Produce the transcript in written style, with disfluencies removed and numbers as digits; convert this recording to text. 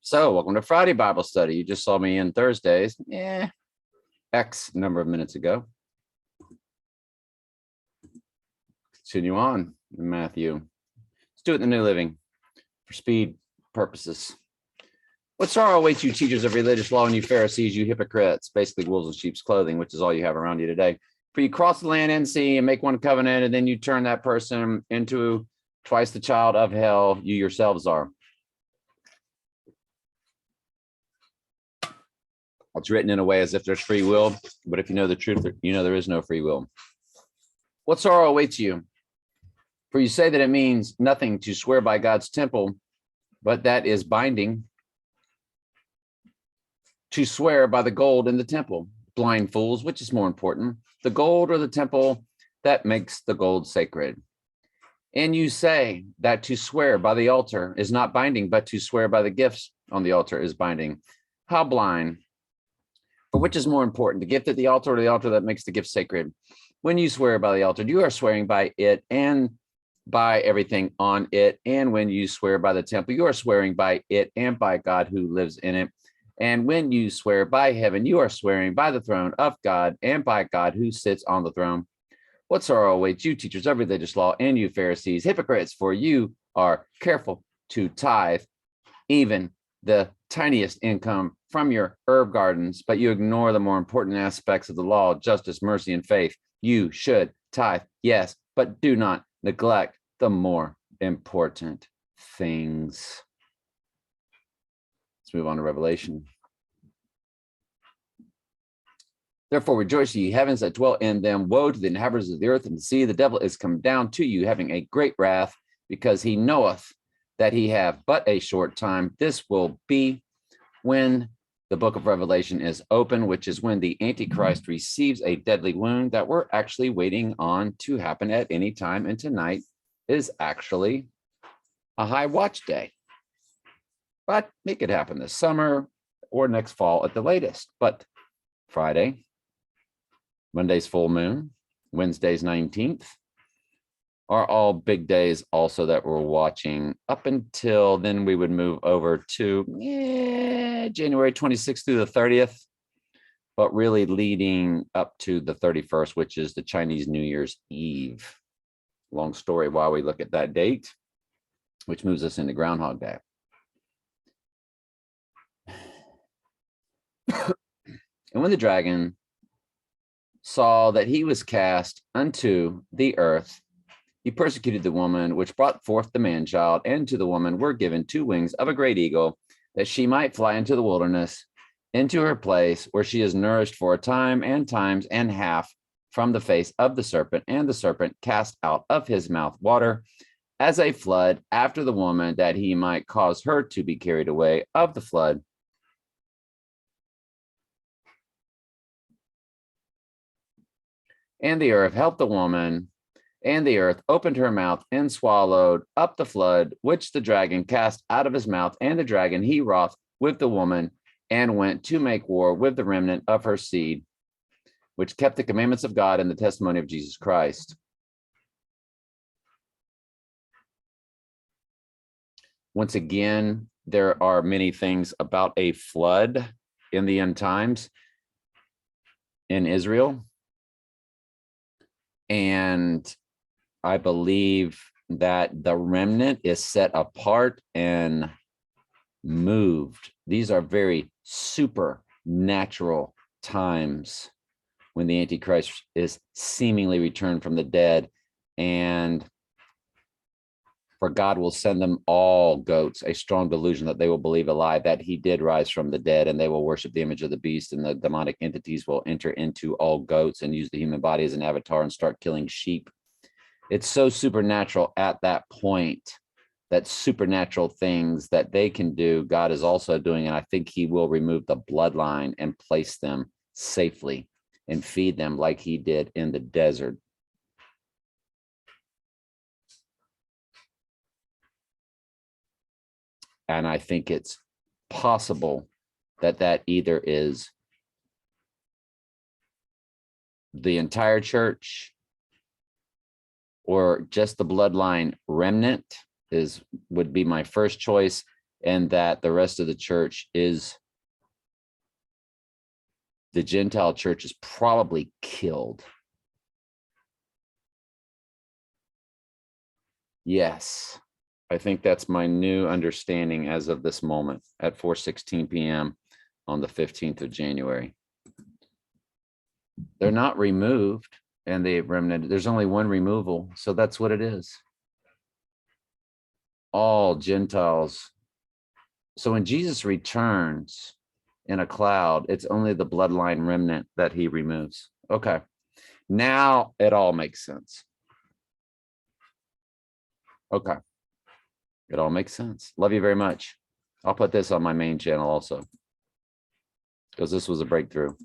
So, welcome to Friday Bible study. You just saw me in Thursdays, X number of minutes ago. Continue on in Matthew. Let's do it in the New Living for speed purposes. What sorrow awaits you, teachers of religious law, and you Pharisees, you hypocrites, basically wolves in sheep's clothing, which is all you have around you today. For you cross the land and sea and make one covenant, and then you turn that person into twice the child of hell you yourselves are. It's written in a way as if there's free will, but if you know the truth, you know there is no free will. What sorrow awaits you? For you say that it means nothing to swear by God's temple, but that is binding. To swear by the gold in the temple. Blind fools, which is more important, the gold or the temple that makes the gold sacred? And you say that to swear by the altar is not binding, but to swear by the gifts on the altar is binding. How blind! For which is more important, the gift at the altar or the altar that makes the gift sacred? When you swear by the altar, you are swearing by it and by everything on it. And when you swear by the temple, you are swearing by it and by God who lives in it. And when you swear by heaven, you are swearing by the throne of God and by God who sits on the throne. What sorrow awaits you, teachers of religious law, and you Pharisees, hypocrites, for you are careful to tithe even the tiniest income from your herb gardens, but you ignore the more important aspects of the law, justice, mercy, and faith. You should tithe, yes, but do not neglect the more important things. Let's move on to Revelation. Therefore rejoice, ye heavens that dwell in them. Woe to the inhabitants of the earth and the sea. The devil is come down to you, having a great wrath, because he knoweth that he have but a short time. This will be when the book of Revelation is open, which is when the Antichrist receives a deadly wound that we're actually waiting on to happen at any time. And tonight is actually a high watch day. But it could happen this summer or next fall at the latest. But Friday, Monday's full moon, Wednesday's 19th, are all big days also that we're watching. Up until then, we would move over to January 26th through the 30th, but really leading up to the 31st, which is the Chinese New Year's Eve. Long story while we look at that date, which moves us into Groundhog Day. And when the dragon saw that he was cast unto the earth, he persecuted the woman which brought forth the man-child, and to the woman were given 2 wings of a great eagle, that she might fly into the wilderness, into her place, where she is nourished for a time and times and half from the face of the serpent. And the serpent cast out of his mouth water as a flood after the woman, that he might cause her to be carried away of the flood. And the earth helped the woman, and the earth opened her mouth and swallowed up the flood, which the dragon cast out of his mouth. And the dragon he wroth with the woman, and went to make war with the remnant of her seed, which kept the commandments of God and the testimony of Jesus Christ. Once again, there are many things about a flood in the end times in Israel. And I believe that the remnant is set apart and moved. These are very supernatural times when the Antichrist is seemingly returned from the dead, and for God will send them all goats, a strong delusion that they will believe a lie that he did rise from the dead, and they will worship the image of the beast, and the demonic entities will enter into all goats and use the human body as an avatar and start killing sheep. It's so supernatural at that point, that supernatural things that they can do, God is also doing, and I think he will remove the bloodline and place them safely and feed them like he did in the desert. And I think it's possible that that either is the entire church or just the bloodline remnant would be my first choice. and that the rest of the church is, the Gentile church is probably killed. Yes, I think that's my new understanding as of this moment at 4:16 p.m. on the 15th of January. They're not removed, and the remnant, there's only one removal, so that's what it is. All Gentiles. So when Jesus returns in a cloud, it's only the bloodline remnant that he removes. Okay, now it all makes sense. Okay, it all makes sense. Love you very much. I'll put this on my main channel also, because this was a breakthrough.